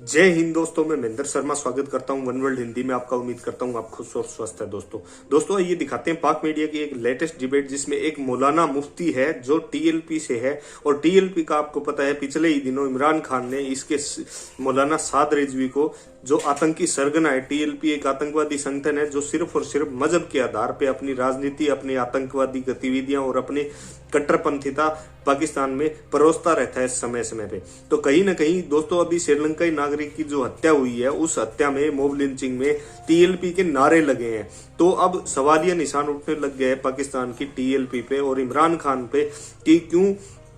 जय हिंद दोस्तों, मैं महेंद्र शर्मा स्वागत करता हूं वन वर्ल्ड हिंदी में आपका। उम्मीद करता हूं आप खुश और स्वस्थ है। दोस्तों ये दिखाते हैं पाक मीडिया की एक लेटेस्ट डिबेट, जिसमें एक मौलाना मुफ्ती है जो टीएलपी से है। और टीएलपी का आपको पता है, पिछले ही दिनों इमरान खान ने इसके मौलाना साद रिजवी को, जो आतंकी सरगना है। टीएलपी एक आतंकवादी संगठन है जो सिर्फ और सिर्फ मजहब के आधार पे अपनी राजनीति, अपनी आतंकवादी गतिविधियां और अपनी कट्टरपंथीता पाकिस्तान में परोसता रहता है समय समय पे। तो कहीं ना कहीं दोस्तों, अभी श्रीलंकाई नागरिक की जो हत्या हुई है, उस हत्या में, मॉब लिंचिंग में टीएलपी के नारे लगे हैं। तो अब सवालिया निशान उठने लग गए हैं पाकिस्तान की टीएलपी पे और इमरान खान पे कि क्यों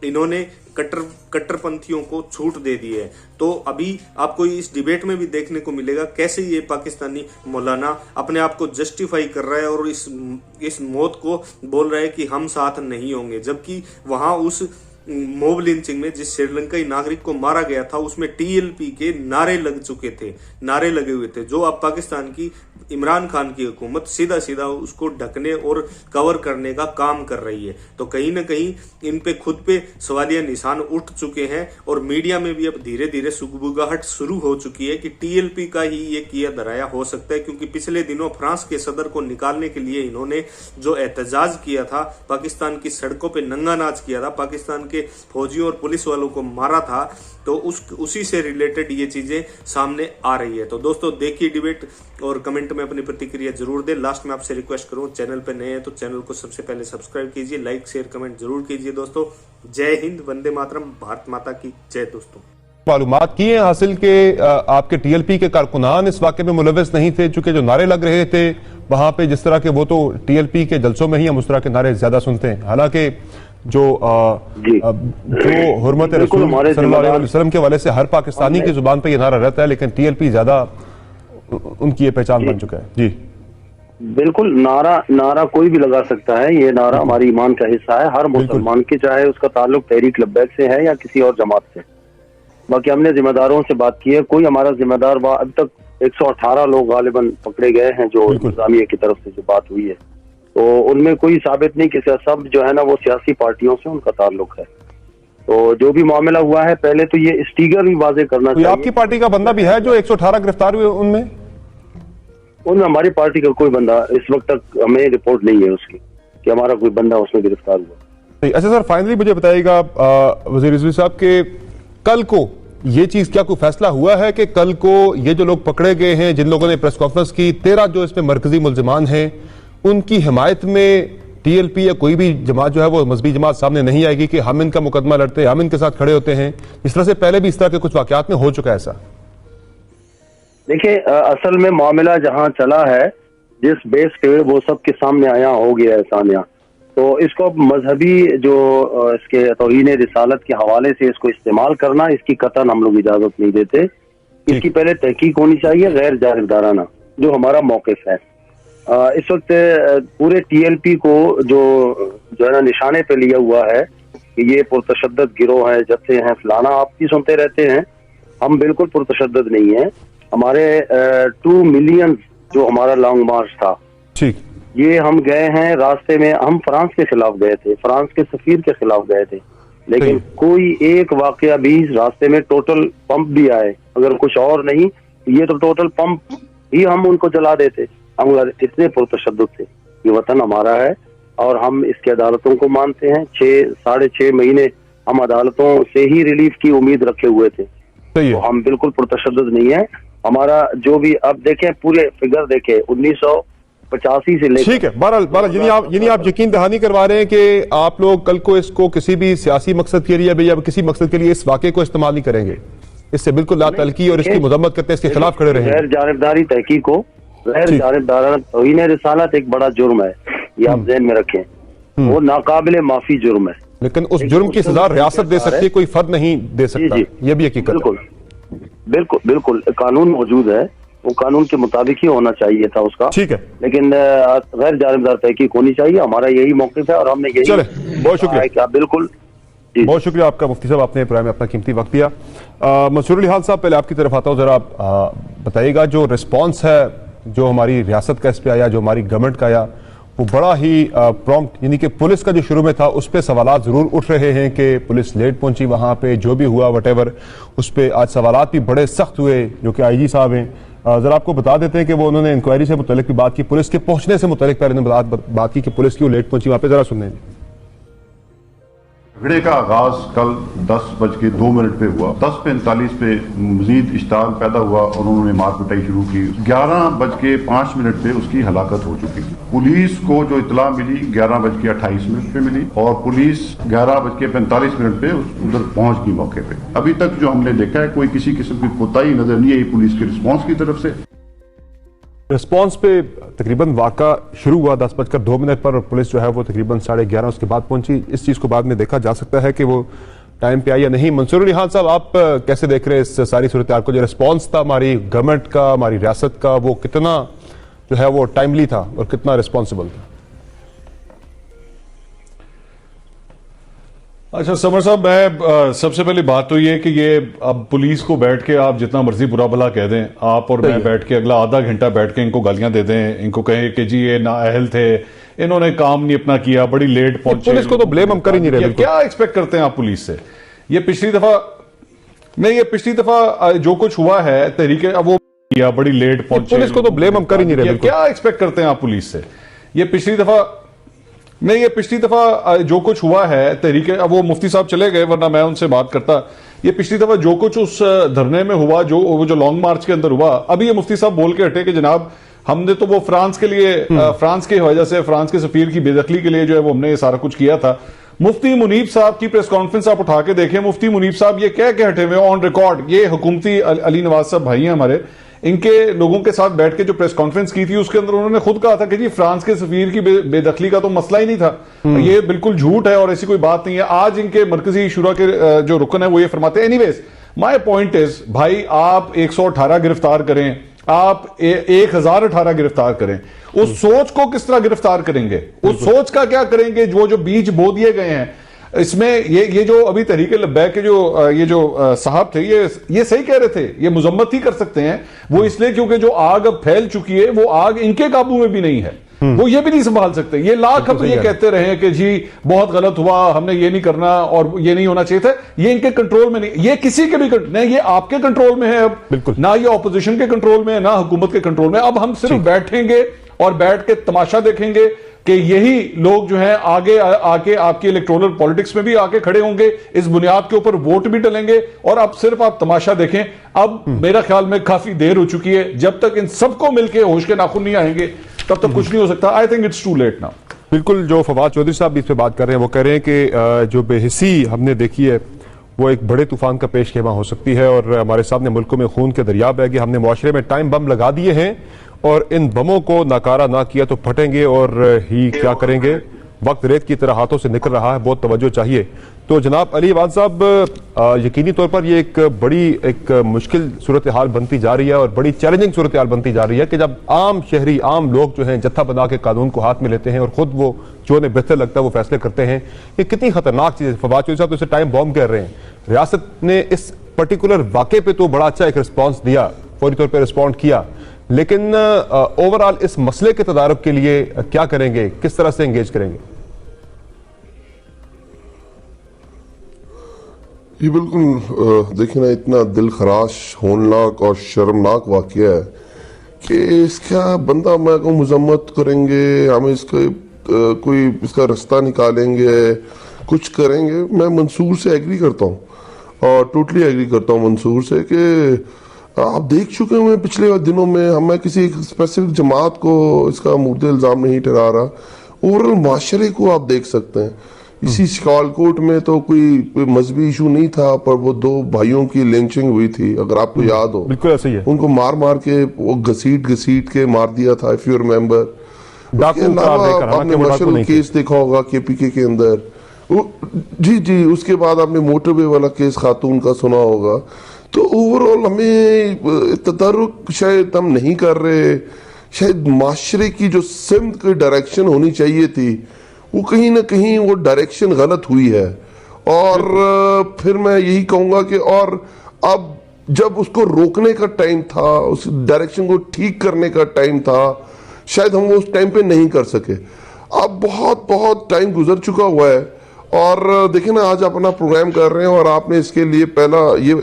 इन्होंने कट्टरपंथियों को छूट दे दी है। तो अभी आपको इस डिबेट में भी देखने को मिलेगा कैसे ये पाकिस्तानी मौलाना अपने आप को जस्टिफाई कर रहा है और इस मौत को बोल रहा है कि हम साथ नहीं होंगे, जबकि वहां उस मॉब लिंचिंग में जिस श्रीलंकाई नागरिक को मारा गया था, उसमें टीएलपी के नारे लग चुके थे, नारे लगे हुए थे, जो अब पाकिस्तान की इमरान खान की हुकूमत सीधा सीधा उसको ढकने और कवर करने का काम कर रही है। तो कहीं ना कहीं इन पे खुद पे सवालिया निशान उठ चुके हैं और मीडिया में भी अब धीरे धीरे सुगबुगाहट शुरू हो चुकी है कि टीएलपी का ही ये किया धराया हो सकता है। क्योंकि पिछले दिनों फ्रांस के सदर को निकालने के लिए इन्होंने जो एहतजाज किया था, पाकिस्तान की सड़कों पर नंगा नाच किया था, पाकिस्तान के फौजियों और पुलिस वालों को मारा था, तो उसी से रिलेटेड ये चीजें सामने आ रही है। तो दोस्तों देखिए डिबेट और कमेंट में अपनी प्रतिक्रिया जरूर दें। लास्ट में आपसे रिक्वेस्ट करूं, चैनल पे नए हैं तो चैनल को सबसे पहले सब्सक्राइब कीजिए, लाइक शेयर कमेंट जरूर कीजिए। दोस्तों जय हिंद, वंदे मातरम, भारत माता की जय। दोस्तों मालूमात की है हासिल के आपके टीएलपी के कारकुनान इस वाकये में मुलव्वस नहीं थे, चूंकि जो नारे लग रहे थे वहां पे जिस तरह के, वो तो टीएलपी के जलसों में ही हम उस तरह के नारे ज्यादा सुनते हैं। हालांकि जो हुर्मत रसूल सल्लल्लाहु अलैहि वसल्लम के वाले से हर पाकिस्तानी की जुबान पे ये नारा रहता है, लेकिन टीएलपी ज्यादा उनकी ये पहचान बन चुका है। जी बिल्कुल, नारा कोई भी लगा सकता है। ये नारा हमारी ईमान का हिस्सा है हर मुसलमान के, चाहे उसका ताल्लुक तहरीक लब्बैक से है या किसी और जमात से। बाकी हमने जिम्मेदारों से बात की है, कोई हमारा जिम्मेदार अब तक 118 लोग गालिबन पकड़े गए हैं जो इंतजामिया की तरफ से जो बात हुई है, तो उनमें कोई साबित नहीं कि सब जो है ना वो सियासी पार्टियों से उनका ताल्लुक है। तो जो भी मामला हुआ है, पहले तो ये स्टीगर भी वाजे करना चाहिए। आपकी पार्टी का बंदा भी है जो 118 गिरफ्तार हुए, उनमें हमारी पार्टी का कोई बंदा इस वक्त तक हमें रिपोर्ट नहीं है उसकी कि हमारा कोई बंदा उसमें गिरफ्तार हुआ। अच्छा सर, फाइनली मुझे बताइएगा वजीर रिजवी साहब के कल को ये चीज क्या कोई फैसला हुआ है कि कल को ये जो लोग पकड़े गए हैं, जिन लोगों ने प्रेस कॉन्फ्रेंस की, 13 जो इसमें मरकजी मुल्जिमान हैं, उनकी हिमायत में टीएलपी या कोई भी जमात जो है वो मजहबी जमात सामने नहीं आएगी कि हम इनका मुकदमा लड़ते हैं, हम इनके साथ खड़े होते हैं? इस तरह से पहले भी इस तरह के कुछ वाकयात में हो चुका है ऐसा? देखिए, असल में मामला जहां चला है, जिस बेस पे वो सब के सामने आया हो गया है सानिया, तो इसको मजहबी जो इसके तौहीन रिसालत के हवाले से इसको इस्तेमाल करना, इसकी कतई हम लोग इजाजत नहीं देते। इसकी पहले तहकीक होनी चाहिए गैर जानिबदाराना, जो हमारा मौक़िफ़ है। इस वक्त पूरे टीएलपी को जो है ना निशाने पे लिया हुआ है कि ये पुरतशद्दद गिरोह है, जत्थे हैं, फलाना आप भी सुनते रहते हैं। हम बिल्कुल पुरतशद्दद नहीं है। हमारे 2 मिलियन जो हमारा लॉन्ग मार्च था, ठीक, ये हम गए हैं रास्ते में, हम फ्रांस के खिलाफ गए थे, फ्रांस के सफीर के खिलाफ गए थे, लेकिन कोई एक वाकया भी रास्ते में, टोटल पंप भी आए, अगर कुछ और नहीं ये तो टोटल पंप ही हम उनको जला देते। हम इतने पुरतशद्दुद थे। ये वतन हमारा है और हम इसकी अदालतों को मानते हैं। 6-6.5 महीने हम अदालतों से ही रिलीफ की उम्मीद रखे हुए थे, तो हम बिल्कुल पुरतशद्दुद नहीं है। हमारा जो भी, अब देखें पूरे फिगर देखें 1985 से लेकर, ठीक है, बहरहाल यानी आप यकीन दहानी करवा रहे हैं कि आप लोग कल को इसको किसी भी सियासी मकसद के लिए या किसी मकसद के लिए इस वाक़े को इस्तेमाल नहीं करेंगे, इससे बिल्कुल लातल्की और इसकी मजम्मत करते हैं, इसके खिलाफ खड़े रहेंगे। गैर जानिबदारी तहकीक को, गैर जानिबदाराना तौहीन रिसालत एक बड़ा जुर्म है, ये आप ज़हन में रखें, वो नाकाबिले माफी जुर्म है। लेकिन उस जुर्म की सजा रियासत दे सकती है, कोई फर्द नहीं दे सकता, ये भी हकीकत है। बिल्कुल कानून मौजूद है, वो कानून के मुताबिक ही होना चाहिए था उसका, ठीक है, लेकिन गैर जानिबदार तहकीक होनी चाहिए। हमारा यही मौक़िफ़ है और हमने यही, चले, बहुत शुक्रिया। बिल्कुल, बहुत शुक्रिया आपका मुफ्ती साहब, आपने प्रोग्राम में अपना कीमती वक्त दिया। मंसूर अली खान साहब, पहले आपकी तरफ आता हूँ, जरा आप बताइएगा जो रिस्पॉन्स है जो हमारी रियासत का इस पे आया, जो हमारी गवर्नमेंट का आया, वो बड़ा ही प्रॉम्प्ट, यानी कि पुलिस का जो शुरू में था उस पर सवालात जरूर उठ रहे हैं कि पुलिस लेट पहुंची वहां पे, जो भी हुआ वटेवर, उस पर आज सवालात भी बड़े सख्त हुए जो कि आईजी साहब हैं। जरा आपको बता देते हैं कि वो उन्होंने इंक्वायरी से मुतल्लिक भी बात की, पुलिस के पहुंचने से मुतल्लिक पहले उन्होंने बात की कि पुलिस क्यों लेट पहुंची वहां पे, जरा सुनने। झगड़े का आगाज कल 10:02 पे हुआ। 10:45 पे मजीद इश्ताल पैदा हुआ और उन्होंने मार पिटाई शुरू की। 11:05 पे उसकी हलाकत हो चुकी थी। पुलिस को जो इतला मिली 11:28 पे मिली और पुलिस 11:45 पे उधर पहुंच गई मौके पे। अभी तक जो हमने देखा है कोई किसी किस्म की कोताही नजर नहीं आई पुलिस के रिस्पॉन्स की तरफ से। रिस्पॉन्स पे तकरीबन वाक़ा शुरू हुआ 10:02 पर और पुलिस जो है वो तकरीबन 11:30 उसके बाद पहुंची। इस चीज़ को बाद में देखा जा सकता है कि वो टाइम पे आई या नहीं। मंसूर अली खान साहब, आप कैसे देख रहे हैं इस सारी सूरत हाल को? जो रिस्पॉन्स था हमारी गवर्नमेंट का, हमारी रियासत का, वो कितना जो है वो टाइमली था और कितना रिस्पॉन्सिबल था? अच्छा समर साहब, मैं सबसे पहली बात तो ये कि ये अब पुलिस को बैठ के आप जितना मर्जी बुरा भला कह दें, आप और मैं बैठ के अगला आधा घंटा बैठ के इनको गालियां दे दें, इनको कहें कि जी ये नाअहल थे, इन्होंने काम नहीं अपना किया, बड़ी लेट पहुंचे। पुलिस को तो ब्लेम हम कर ही नहीं रहे। क्या एक्सपेक्ट करते हैं आप पुलिस से? ये पिछली दफा जो कुछ हुआ है तहरीके वो किया, बड़ी लेट पहुंचे। पुलिस को तो ब्लेम हम कर ही नहीं रहे। क्या एक्सपेक्ट करते हैं आप पुलिस से? ये पिछली दफा जो कुछ हुआ है तहरीके, अब वो मुफ्ती साहब चले गए वरना मैं उनसे बात करता। ये पिछली दफा जो कुछ उस धरने में हुआ, जो लॉन्ग मार्च के अंदर हुआ, अभी ये मुफ्ती साहब बोल के हटे कि जनाब हमने तो वो फ्रांस के लिए फ्रांस की वजह से फ्रांस के सफीर की बेदखली के लिए जो है वो हमने ये सारा कुछ किया था। मुफ्ती मुनीब साहब की प्रेस कॉन्फ्रेंस आप उठा के देखें, मुफ्ती मुनीब साहब ये कह के हटे हुए ऑन रिकॉर्ड, ये हुकूमती अली नवाज साहब भाई हैं हमारे, इनके लोगों के साथ बैठ के जो प्रेस कॉन्फ्रेंस की थी उसके अंदर उन्होंने खुद कहा था कि जी फ्रांस के सफीर की बेदखली का तो मसला ही नहीं था, ये बिल्कुल झूठ है और ऐसी कोई बात नहीं है। आज इनके मरकजी शुरा के जो रुकन है वो ये फरमाते हैं। एनीवेज माय पॉइंट इज, भाई आप 118 गिरफ्तार करें, आप 1018 गिरफ्तार करें, उस सोच को किस तरह गिरफ्तार करेंगे? उस सोच का क्या करेंगे? जो बीज बो दिए गए हैं इसमें, ये जो अभी तहरीके लब्बैक के जो साहब थे ये सही कह रहे थे, ये मुजम्मत ही कर सकते हैं वो, इसलिए क्योंकि जो आग अब फैल चुकी है वो आग इनके काबू में भी नहीं है, वो ये भी नहीं संभाल सकते। ये लाख अब ये कहते रहे कि जी बहुत गलत हुआ, हमने ये नहीं करना और ये नहीं होना चाहिए था, ये इनके कंट्रोल में नहीं, ये किसी के भी नहीं, ये आपके कंट्रोल में है अब, ना ये ऑपोजिशन के कंट्रोल में है, ना हुकूमत के कंट्रोल में। अब हम सिर्फ बैठेंगे और बैठ के तमाशा देखेंगे कि यही लोग जो हैं आगे आके आपकी इलेक्टोरल पॉलिटिक्स में भी आके खड़े होंगे, इस बुनियाद के ऊपर वोट भी डलेंगे और अब सिर्फ आप तमाशा देखें। अब मेरा ख्याल में काफी देर हो चुकी है, जब तक इन सबको मिलके होश के नाखून नहीं आएंगे तब तक कुछ नहीं हो सकता। I think it's too late now. बिल्कुल, जो फवाद चौधरी साहब भी इस पे बात कर रहे हैं वो कह रहे हैं कि जो बेहिसी हमने देखी है वो एक बड़े तूफान का पेश खेमा हो सकती है और हमारे सामने मुल्कों में खून के दरिया बह गए। हमने मुआशरे में टाइम बम लगा दिए हैं और इन बमों को नाकारा ना किया तो फटेंगे और ही क्या करेंगे। वक्त रेत की तरह हाथों से निकल रहा है, बहुत तवज्जो चाहिए। तो जनाब अली अवान साहब, यकीनी तौर पर ये एक बड़ी मुश्किल सूरत हाल बनती जा रही है और बड़ी चैलेंजिंग सूरत हाल बनती जा रही है कि जब आम शहरी, आम लोग जो हैं जत्था बना के कानून को हाथ में लेते हैं और खुद वो जो उन्हें बेहतर लगता है वो फैसले करते हैं। ये कितनी खतरनाक चीज़ है। फवाद चौधरी साहब तो इसे टाइम बॉम्ब कह रहे हैं। रियासत ने इस पर्टिकुलर वाक़े पे तो बड़ा अच्छा एक रिस्पॉन्स दिया, फौरी तौर पर रिस्पॉन्ड किया, लेकिन ओवरऑल इस मसले के तदारुक के लिए क्या करेंगे, किस तरह से एंगेज करेंगे? ये बिल्कुल देखिए ना, इतना दिल खराश, होननाक और शर्मनाक वाकया है कि इसका बंदा मैं कहूँ मजम्मत करेंगे, हम इसका कोई इसका रास्ता निकालेंगे, कुछ करेंगे। मैं मंसूर से एग्री करता हूँ और टोटली एग्री करता हूँ मंसूर से कि आप देख चुके हैं पिछले दिनों में, मैं किसी स्पेसिफिक जमात को इसका मुद्दे इल्ज़ाम नहीं ठहरा रहा, ओवरऑल माशरे को आप देख सकते हैं। इसी सियालकोट में तो कोई मजहबी इशू नहीं था पर वो 2 भाइयों की लिंचिंग हुई थी, अगर आपको याद हो। बिल्कुल ऐसे ही है। उनको मार के वो घसीट के मार दिया था, इफ यू रिमेम्बर। आपने मार्शल केस देखा होगा केपीके के अंदर, जी उसके बाद आपने मोटरवे वाला केस खातून का सुना होगा। तो ओवरऑल हमें तदारुक शायद हम नहीं कर रहे, शायद माशरे की जो सिमत की डायरेक्शन होनी चाहिए थी वो कहीं ना कहीं वो डायरेक्शन गलत हुई है। और फिर मैं यही कहूंगा कि और अब जब उसको रोकने का टाइम था, उस डायरेक्शन को ठीक करने का टाइम था, शायद हम वो उस टाइम पे नहीं कर सके। अब बहुत बहुत टाइम गुजर चुका हुआ है और देखिए ना, आज अपना प्रोग्राम कर रहे हैं और आपने इसके लिए पहला ये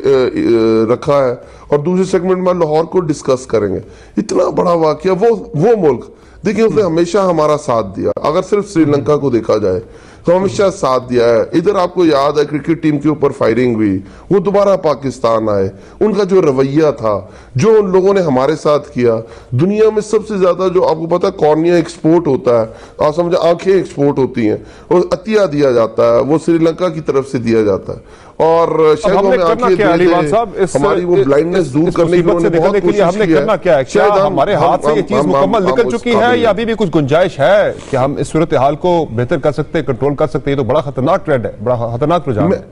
रखा है और दूसरे सेगमेंट में लाहौर को डिस्कस करेंगे। इतना बड़ा वाकया, वो मुल्क देखिए उसने हमेशा हमारा साथ दिया। अगर सिर्फ श्रीलंका को देखा जाए तो हमेशा साथ दिया है। इधर आपको याद है क्रिकेट टीम के ऊपर फायरिंग हुई, वो दोबारा पाकिस्तान आए, उनका जो रवैया था, जो उन लोगों ने हमारे साथ किया। दुनिया में सबसे ज्यादा जो आपको पता है कॉर्निया एक्सपोर्ट होता है, आप समझे, आंखें एक्सपोर्ट होती हैं और अतिया दिया जाता है, वो श्रीलंका की तरफ से दिया जाता है। और शायद हमें आंखें हमारी वो ब्लाइंडनेस दूर करने की उन्होंने बहुत कोशिश की है। करना क्या है? क्या हमारे हाथ से ये चीज मुकम्मल निकल चुकी है या अभी भी कुछ गुंजाइश है कि हम इस सूरत हाल को बेहतर कर सकते हैं, कंट्रोल कर सकते हैं? ये तो बड़ा खतरनाक ट्रेंड है, बड़ा खतरनाक रुझान है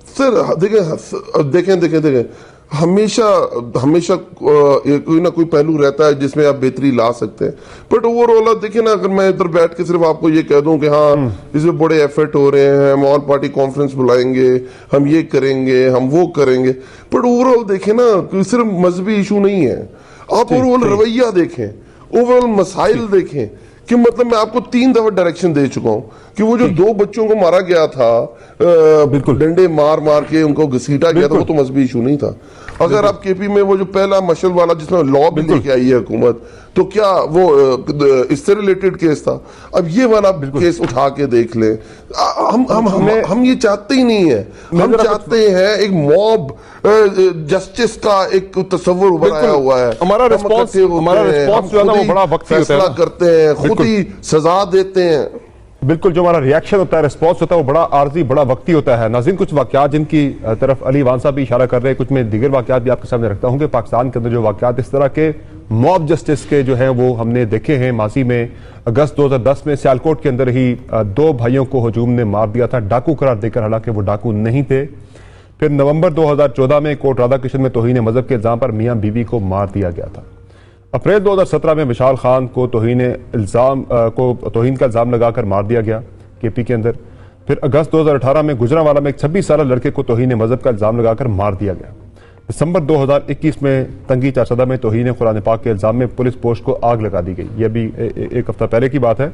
सर। देखें हमेशा कोई ना कोई पहलू रहता है जिसमें आप बेहतरी ला सकते हैं, बट ओवरऑल देखिए ना, अगर मैं इधर बैठ के सिर्फ आपको ये कह दूं कि हाँ इसमें बड़े एफर्ट हो रहे हैं, हम ऑल पार्टी कॉन्फ्रेंस बुलाएंगे, हम ये करेंगे, हम वो करेंगे, बट ओवरऑल देखें ना, सिर्फ मजहबी इशू नहीं है, आप ओवरऑल रवैया देखें, ओवरऑल मसाइल देखें कि मतलब मैं आपको 3 दफा डायरेक्शन दे चुका हूं कि वो जो 2 बच्चों को मारा गया था, बिल्कुल डंडे मार के उनको घसीटा गया था, वो तो मजहबी इशू नहीं था। अगर आप केपी में वो जो पहला मशल वाला जिसमें लॉ भी लेके आई है हुकूमत, तो क्या वो इससे रिलेटेड केस था? अब ये वाला केस उठा के देख ले। हम ये चाहते ही नहीं है, हम चाहते हैं एक मॉब जस्टिस का एक तस्वर उभर आया हुआ है। हमारा रिस्पॉन्स जो है ना वो बड़ा वक्ती होता है, फैसला करते हैं, खुद ही सजा देते हैं। बिल्कुल, जो हमारा रिएक्शन होता है, रिस्पॉन्स होता है, वो बड़ा आर्जी, बड़ा वक्ती होता है। नाज़रीन, कुछ वाकयात जिनकी तरफ अली वान साहब भी इशारा कर रहे हैं, कुछ में दीगर वाकयात भी आपके सामने रखता हूँ कि पाकिस्तान के अंदर जो वाकयात इस तरह के मॉब जस्टिस के जो हैं वो हमने देखे हैं। माजी में अगस्त 2010 में सियालकोट के अंदर ही 2 भाइयों को हजूम ने मार दिया था, डाकू करार देकर, हालांकि वो डाकू नहीं थे। फिर नवंबर 2014 में कोट राधाकृष्ण में तौहीन मजहब के इल्जाम पर मियाँ बीवी को मार दिया गया था। अप्रैल 2017 में विशाल खान को तौहीन का इल्जाम लगाकर मार दिया गया केपी के अंदर। फिर अगस्त 2018 में गुजरांवाला में एक 26 साल लड़के को तौहीन मजहब का इल्जाम लगाकर मार दिया गया। दिसंबर 2021 में तंगी चारसदा में तौहीन कुरान पाक के इल्जाम में पुलिस पोस्ट को आग लगा दी गई। ये भी एक हफ्ता पहले की बात है।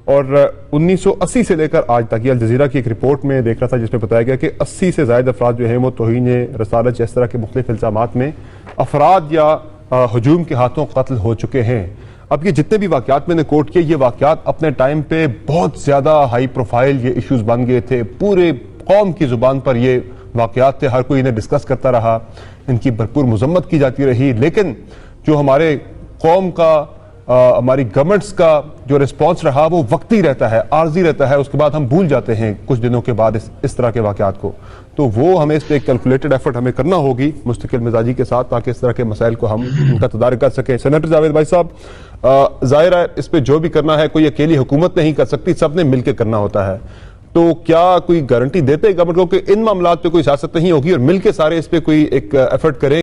और 1980 से लेकर आज तक, ये अल जजीरा की एक रिपोर्ट में देख रहा था जिसमें बताया गया कि 80 से ज्यादा अफराद जो हैं वो तौहीन रसालत इस तरह के मुख्तलिफ इल्जामात में अफराद या हजूम के हाथों कत्ल हो चुके हैं। अब ये जितने भी वाकयात मैंने कोट किए, ये वाकयात अपने टाइम पे बहुत ज्यादा हाई प्रोफाइल ये इश्यूज बन गए थे। पूरे कौम की जुबान पर ये वाकयात थे, हर कोई इन्हें डिस्कस करता रहा, इनकी भरपूर मजम्मत की जाती रही। लेकिन जो हमारे कौम का, हमारी गवर्नमेंट्स का जो रिस्पॉन्स रहा वो वक्ती रहता है, आर्जी रहता है। उसके बाद हम भूल जाते हैं कुछ दिनों के बाद इस तरह के वाकयात को। तो वो हमें इस पर एक कैलकुलेटेड एफर्ट हमें करना होगी मुस्तकिल मिजाजी के साथ, ताकि इस तरह के मसाइल को हम उनका तदारक कर सकें। सेनेटर जावेद भाई साहब, जाहिर है इस पर जो भी करना है कोई अकेली हुकूमत नहीं कर सकती, सबने मिलकर करना होता है। तो क्या कोई गारंटी देते हैं गवर्नमेंट को कि इन मामलात पे कोई सियासत नहीं होगी और मिलकर सारे इस पे कोई एक एफर्ट करें